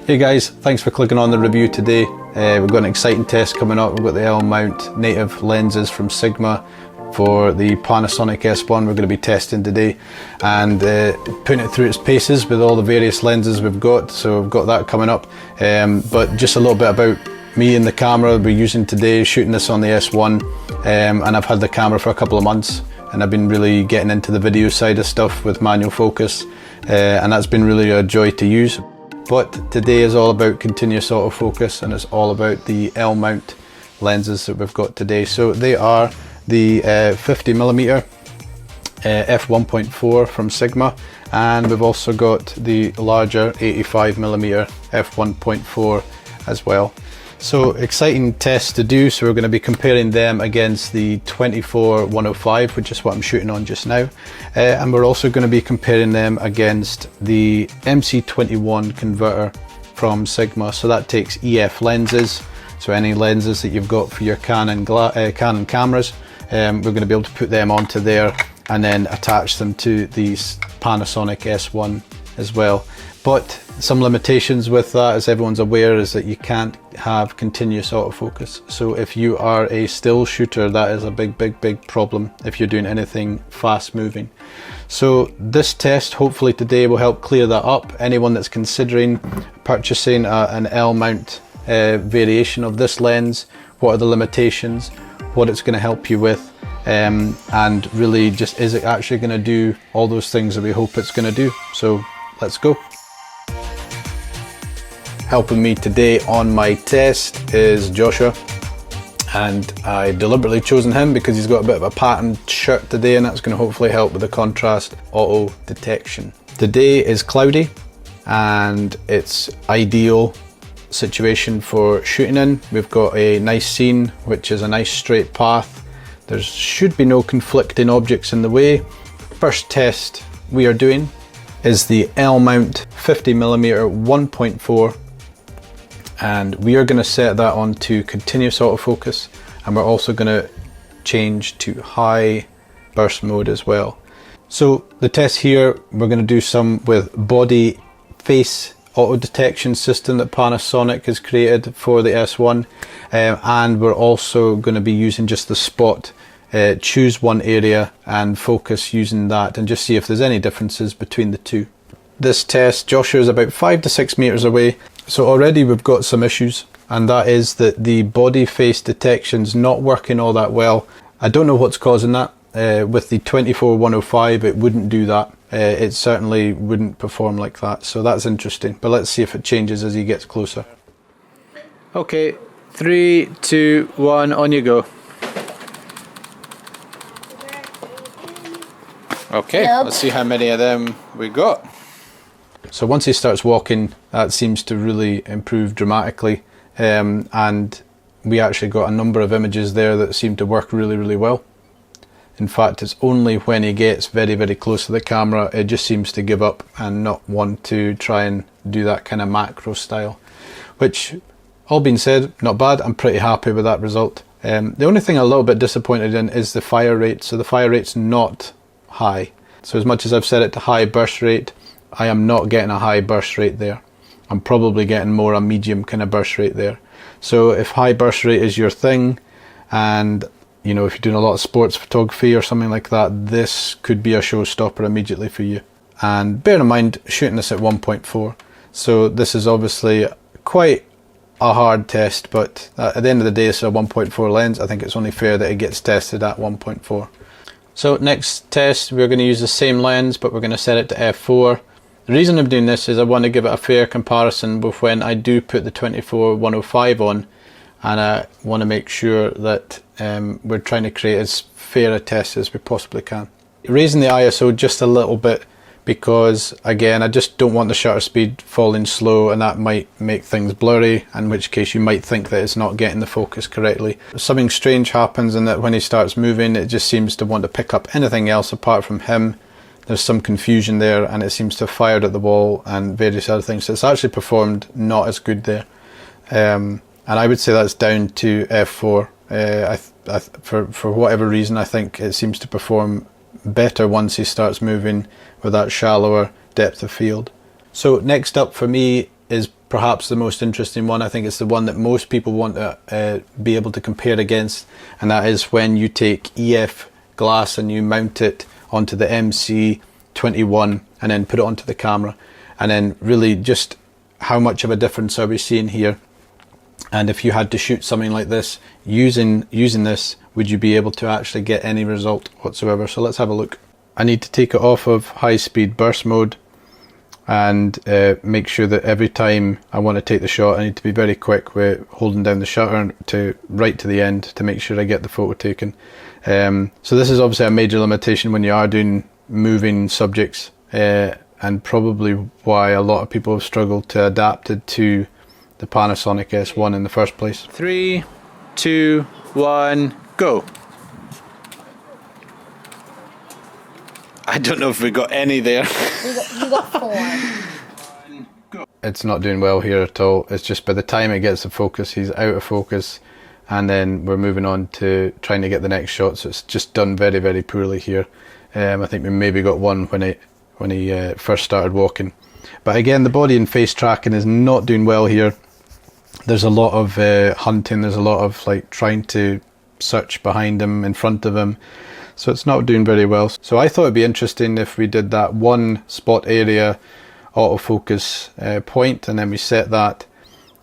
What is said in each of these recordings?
Hey guys, thanks for clicking on the review today. We've got an exciting test coming up. We've got the L-mount native lenses from Sigma for the Panasonic S1 we're going to be testing today, and putting it through its paces with all the various lenses we've got. So we've got that coming up, but just a little bit about me and the camera we're using today, shooting this on the S1, and I've had the camera for a couple of months and I've been really getting into the video side of stuff with manual focus, and that's been really a joy to use. But today is all about continuous autofocus, and it's all about the L-mount lenses that we've got today. So they are the 50mm f1.4 from Sigma, and we've also got the larger 85mm f1.4 as well. So exciting test to do. So we're going to be comparing them against the 24-105, which is what I'm shooting on just now, and we're also going to be comparing them against the MC21 converter from Sigma. So that takes EF lenses, so any lenses that you've got for your Canon cameras, we're going to be able to put them onto there and then attach them to the Panasonic S1 as well. But some limitations with that, as everyone's aware, is that you can't have continuous autofocus. So if you are a still shooter, that is a big problem if you're doing anything fast moving. So this test hopefully today will help clear that up. Anyone that's considering purchasing an L-mount variation of this lens, what are the limitations, what it's going to help you with, and really just, is it actually going to do all those things that we hope it's going to do. So let's go. Helping me today on my test is Joshua, and I deliberately chosen him because he's got a bit of a patterned shirt today, and that's going to hopefully help with the contrast auto detection. Today is cloudy and it's ideal situation for shooting in. We've got a nice scene, which is a nice straight path. There should be no conflicting objects in the way. First test we are doing is the L-mount 50mm 1.4, and we are going to set that on to continuous autofocus, and we're also going to change to high burst mode as well. So the test here, we're going to do some with body face auto detection system that Panasonic has created for the S1, and we're also going to be using just the spot, choose one area and focus using that, and just see if there's any differences between the two. This test, Joshua is about 5 to 6 meters away, so already we've got some issues, and that is that the body face detection's not working all that well. I don't know what's causing that. With the 24-105 it wouldn't do that. It certainly wouldn't perform like that, so that's interesting, but let's see if it changes as he gets closer. Okay, 3, 2, 1, on you go. Okay, yep. Let's see how many of them we got. So once he starts walking, that seems to really improve dramatically, and we actually got a number of images there that seem to work really well. In fact, it's only when he gets very close to the camera it just seems to give up and not want to try and do that kind of macro style, which, all being said, not bad. I'm pretty happy with that result. The only thing I'm a little bit disappointed in is the fire rate. So the fire rate's not high. So as much as I've set it to high burst rate, I am not getting a high burst rate there. I'm probably getting more a medium kind of burst rate there. So if high burst rate is your thing, and you know, if you're doing a lot of sports photography or something like that, this could be a showstopper immediately for you. And bear in mind, shooting this at 1.4, so this is obviously quite a hard test, but at the end of the day it's a 1.4 lens. I think it's only fair that it gets tested at 1.4. So next test, we're going to use the same lens, but we're going to set it to f4. The reason I'm doing this is I want to give it a fair comparison with when I do put the 24-105 on, and I want to make sure that we're trying to create as fair a test as we possibly can. Raising the ISO just a little bit because, again, I just don't want the shutter speed falling slow, and that might make things blurry, in which case you might think that it's not getting the focus correctly. Something strange happens in that when he starts moving, it just seems to want to pick up anything else apart from him. There's some confusion there, and it seems to have fired at the wall and various other things. So it's actually performed not as good there. And I would say that's down to f4. For whatever reason, I think it seems to perform better once he starts moving with that shallower depth of field. So next up for me is perhaps the most interesting one. I think it's the one that most people want to be able to compare against, and that is when you take EF glass and you mount it onto the MC21 and then put it onto the camera, and then really just how much of a difference are we seeing here. And if you had to shoot something like this using this, would you be able to actually get any result whatsoever? So let's have a look. I need to take it off of high speed burst mode and make sure that every time I want to take the shot, I need to be very quick with holding down the shutter to right to the end to make sure I get the photo taken. So this is obviously a major limitation when you are doing moving subjects, and probably why a lot of people have struggled to adapt it to the Panasonic S1 in the first place. 3, 2, 1, go! I don't know if we got any there. You got 4. It's not doing well here at all. It's just by the time it gets the focus, he's out of focus, and then we're moving on to trying to get the next shot. So it's just done very, very poorly here. I think we maybe got one when he first started walking. But again, the body and face tracking is not doing well here. There's a lot of hunting. There's a lot of like trying to search behind him, in front of him. So it's not doing very well. So I thought it'd be interesting if we did that one spot area autofocus point, and then we set that,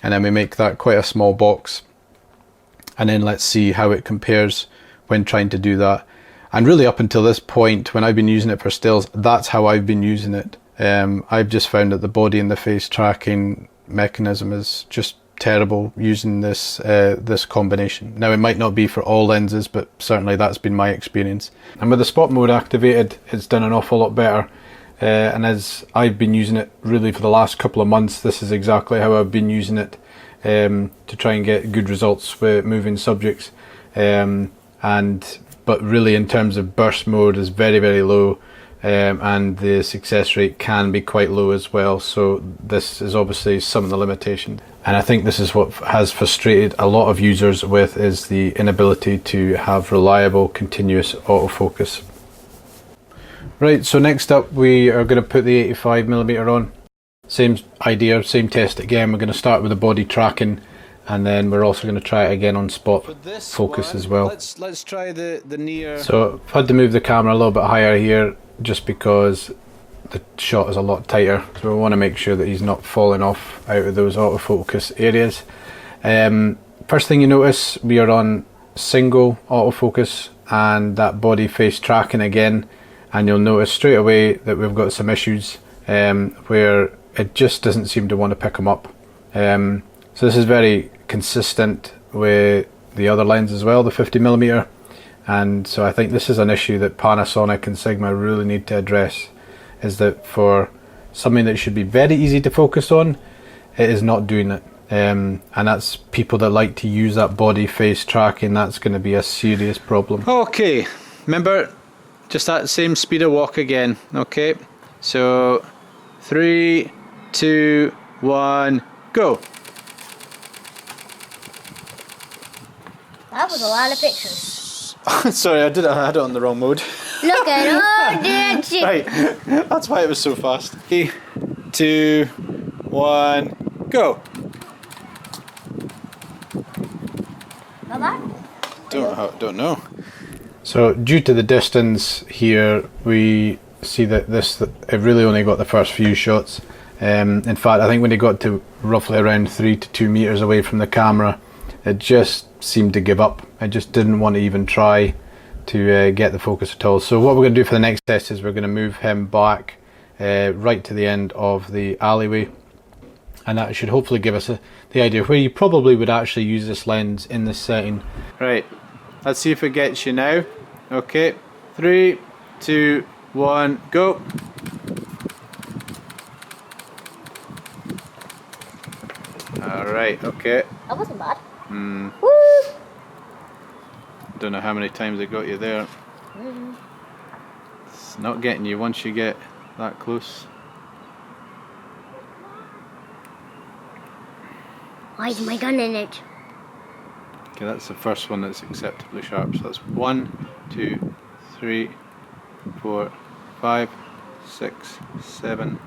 and then we make that quite a small box, and then let's see how it compares when trying to do that. And really up until this point, when I've been using it for stills, that's how I've been using it. I've just found that the body and the face tracking mechanism is just terrible using this this combination. Now it might not be for all lenses, but certainly that's been my experience. And with the spot mode activated, it's done an awful lot better. And as I've been using it really for the last couple of months, this is exactly how I've been using it to try and get good results with moving subjects. But really in terms of burst mode is very, very low. And the success rate can be quite low as well, so this is obviously some of the limitations. And I think this is what has frustrated a lot of users with, is the inability to have reliable continuous autofocus. Right, so next up we are going to put the 85mm on. Same idea, same test again. We're going to start with the body tracking, and then we're also going to try it again on spot focus as well. Let's try the near. So I've had to move the camera a little bit higher here, just because the shot is a lot tighter, so we want to make sure that he's not falling off out of those autofocus areas. First thing you notice, we are on single autofocus and that body face tracking again, and you'll notice straight away that we've got some issues where it just doesn't seem to want to pick them up. So this is very consistent with the other lens as well, the 50mm. And so I think this is an issue that Panasonic and Sigma really need to address, is that for something that should be very easy to focus on, it is not doing it. And that's people that like to use that body face tracking, that's going to be a serious problem. Okay, remember, just that same speed of walk again. Okay, so 3, 2, 1, go. That was a lot of pictures. Sorry, I had it on the wrong mode. Look at all that. Right, that's why it was so fast. 3, 2, 1, go. Not bad? Don't know. So due to the distance here, we see that it really only got the first few shots. In fact, I think when it got to roughly around 3 to 2 meters away from the camera, it just seemed to give up. I just didn't want to even try to get the focus at all. So what we're going to do for the next test is we're going to move him back right to the end of the alleyway, and that should hopefully give us the idea where you probably would actually use this lens in this setting. Right, let's see if it gets you now. Okay, 3, 2, 1, go. Alright, okay. That wasn't bad. Woo! Don't know how many times I got you there. It's not getting you once you get that close. Why is my gun in it? Okay, that's the first one that's acceptably sharp. So that's 1, 2, 3, 4, 5, 6, 7,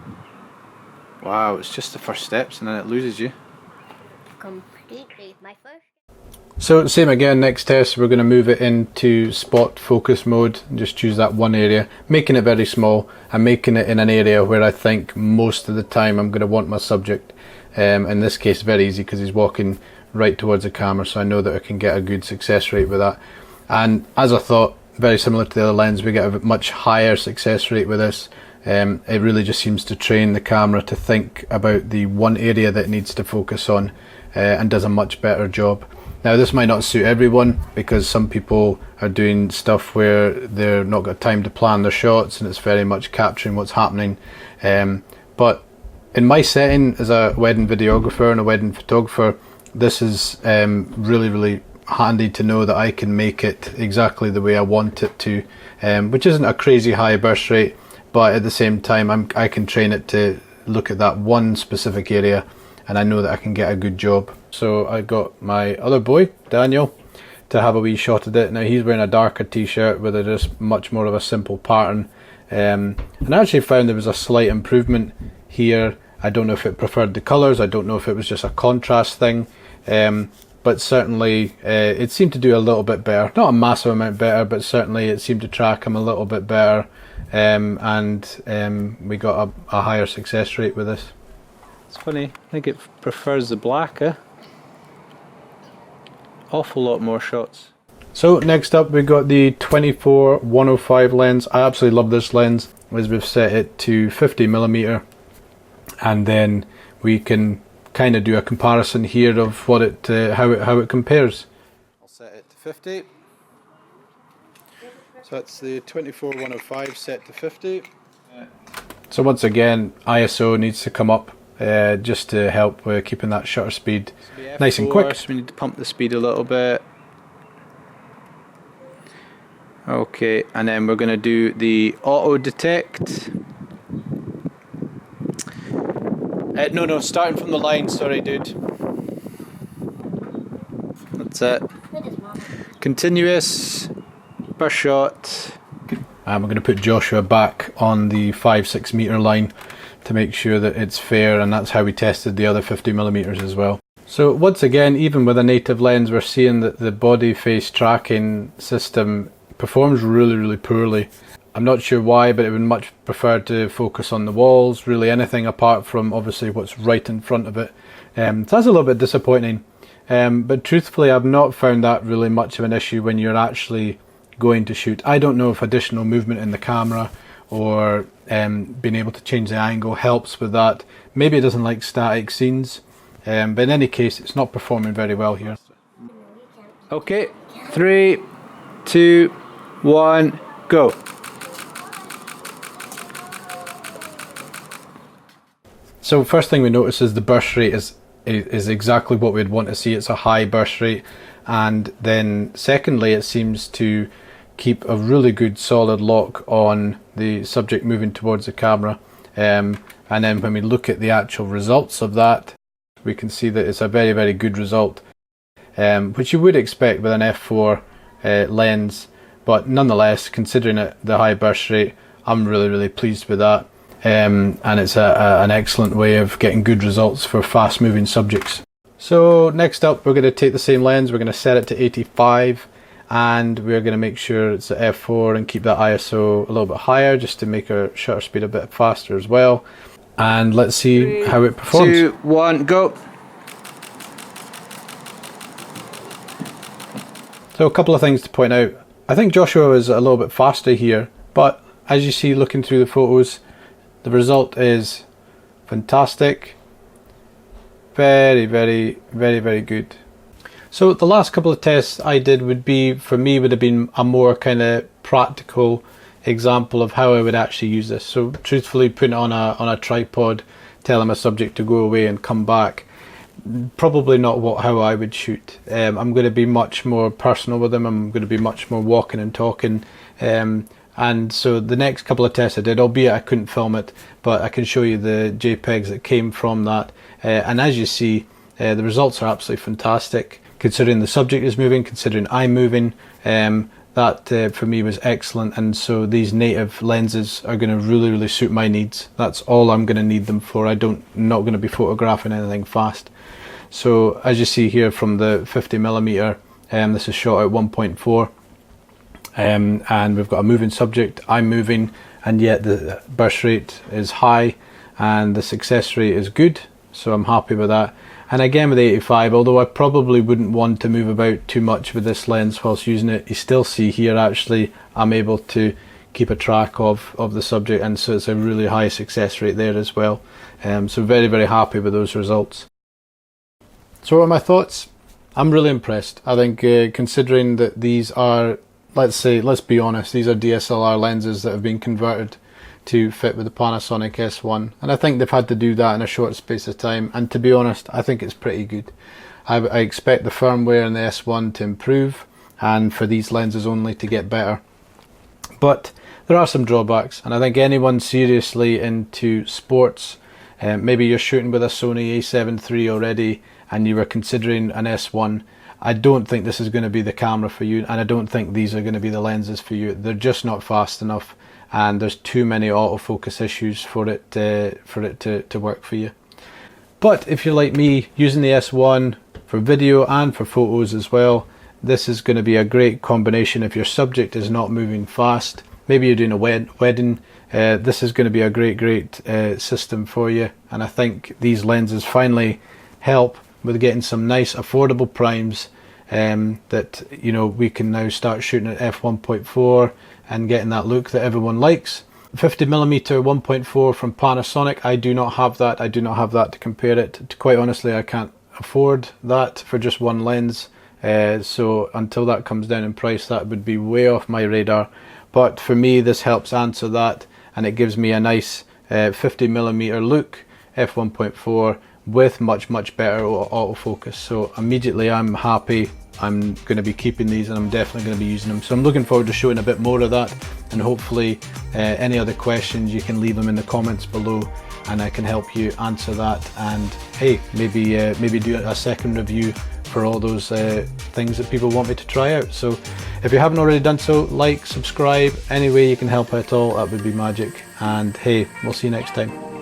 Wow, it's just the first steps and then it loses you. Completely. My first. So same again, next test we're going to move it into spot focus mode and just choose that one area, making it very small and making it in an area where I think most of the time I'm going to want my subject. In this case very easy because he's walking right towards the camera, so I know that I can get a good success rate with that. And as I thought, very similar to the other lens, we get a much higher success rate with this. It really just seems to train the camera to think about the one area that it needs to focus on and does a much better job. Now this might not suit everyone because some people are doing stuff where they're not got time to plan their shots and it's very much capturing what's happening. But in my setting as a wedding videographer and a wedding photographer, this is really handy to know that I can make it exactly the way I want it to, which isn't a crazy high burst rate, but at the same time I can train it to look at that one specific area and I know that I can get a good job. So I got my other boy, Daniel, to have a wee shot at it. Now he's wearing a darker t-shirt with just much more of a simple pattern. And I actually found there was a slight improvement here. I don't know if it preferred the colours, I don't know if it was just a contrast thing. But certainly it seemed to do a little bit better. Not a massive amount better, but certainly it seemed to track him a little bit better. And we got a higher success rate with this. It's funny, I think it prefers the black, Awful lot more shots. So next up we got the 24-105 lens. I absolutely love this lens, as we've set it to 50mm, and then we can kind of do a comparison here of what it how it compares. I'll set it to 50. So that's the 24-105 set to 50. So once again, ISO needs to come up just to help with keeping that shutter speed nice and quick. So we need to pump the speed a little bit. Okay, and then we're going to do the auto detect. No, starting from the line, sorry dude. That's it. Continuous, burst shot. And we're going to put Joshua back on the 5-6 meter line to make sure that it's fair, and that's how we tested the other 50mm as well. So once again, even with a native lens, we're seeing that the body face tracking system performs really poorly. I'm not sure why, but it would much prefer to focus on the walls, really anything apart from obviously what's right in front of it. So that's a little bit disappointing. But truthfully, I've not found that really much of an issue when you're actually going to shoot. I don't know if additional movement in the camera or being able to change the angle helps with that. Maybe it doesn't like static scenes, but in any case it's not performing very well here. Okay, 3, 2, 1, go. So first thing we notice is the burst rate is exactly what we'd want to see. It's a high burst rate, and then secondly it seems to keep a really good solid lock on the subject moving towards the camera, and then when we look at the actual results of that, we can see that it's a very good result, which you would expect with an f4 lens, but nonetheless, considering the high burst rate, I'm really pleased with that, and it's an excellent way of getting good results for fast moving subjects. So next up we're going to take the same lens, we're going to set it to 85, and we're going to make sure it's at f4 and keep that ISO a little bit higher just to make our shutter speed a bit faster as well. And let's see how it performs. 3, 2, 1, go. So a couple of things to point out. I think Joshua is a little bit faster here, but as you see looking through the photos, the result is fantastic. Very good. So the last couple of tests I did would have been a more kind of practical example of how I would actually use this. So truthfully, putting it on a tripod, telling my subject to go away and come back, probably not how I would shoot. I'm going to be much more personal with them. I'm going to be much more walking and talking. And so the next couple of tests I did, albeit I couldn't film it, but I can show you the JPEGs that came from that. And as you see, the results are absolutely fantastic. Considering the subject is moving, considering I'm moving, that for me was excellent, and so these native lenses are going to really suit my needs. That's all I'm going to need them for. Not going to be photographing anything fast. So as you see here from the 50mm, this is shot at 1.4, and we've got a moving subject, I'm moving, and yet the burst rate is high and the success rate is good, so I'm happy with that. And again with the 85, although I probably wouldn't want to move about too much with this lens whilst using it, you still see here actually I'm able to keep a track of the subject, and so it's a really high success rate there as well. So very happy with those results. So what are my thoughts? I'm really impressed. I think considering that these are, let's be honest, these are DSLR lenses that have been converted to fit with the Panasonic S1, and I think they've had to do that in a short space of time, and to be honest, I think it's pretty good. I expect the firmware in the S1 to improve and for these lenses only to get better, but there are some drawbacks, and I think anyone seriously into sports, maybe you're shooting with a Sony A7 III already and you were considering an S1, I don't think this is going to be the camera for you, and I don't think these are going to be the lenses for you. They're just not fast enough, and there's too many autofocus issues for it to work for you. But if you're like me, using the S1 for video and for photos as well, this is going to be a great combination if your subject is not moving fast. Maybe you're doing a wedding, this is going to be a great system for you, and I think these lenses finally help with getting some nice affordable primes that, you know, we can now start shooting at f1.4 and getting that look that everyone likes. 50mm 1.4 from Panasonic, I do not have that. I do not have that to compare it to. Quite honestly, I can't afford that for just one lens, so until that comes down in price, that would be way off my radar. But for me, this helps answer that, and it gives me a nice 50mm look, f1.4, with much better autofocus. So immediately I'm happy. I'm going to be keeping these, and I'm definitely going to be using them. So I'm looking forward to showing a bit more of that, and hopefully any other questions you can leave them in the comments below and I can help you answer that, and hey, maybe do a second review for all those things that people want me to try out. So if you haven't already done so, like, subscribe, any way you can help at all, that would be magic. And hey, we'll see you next time.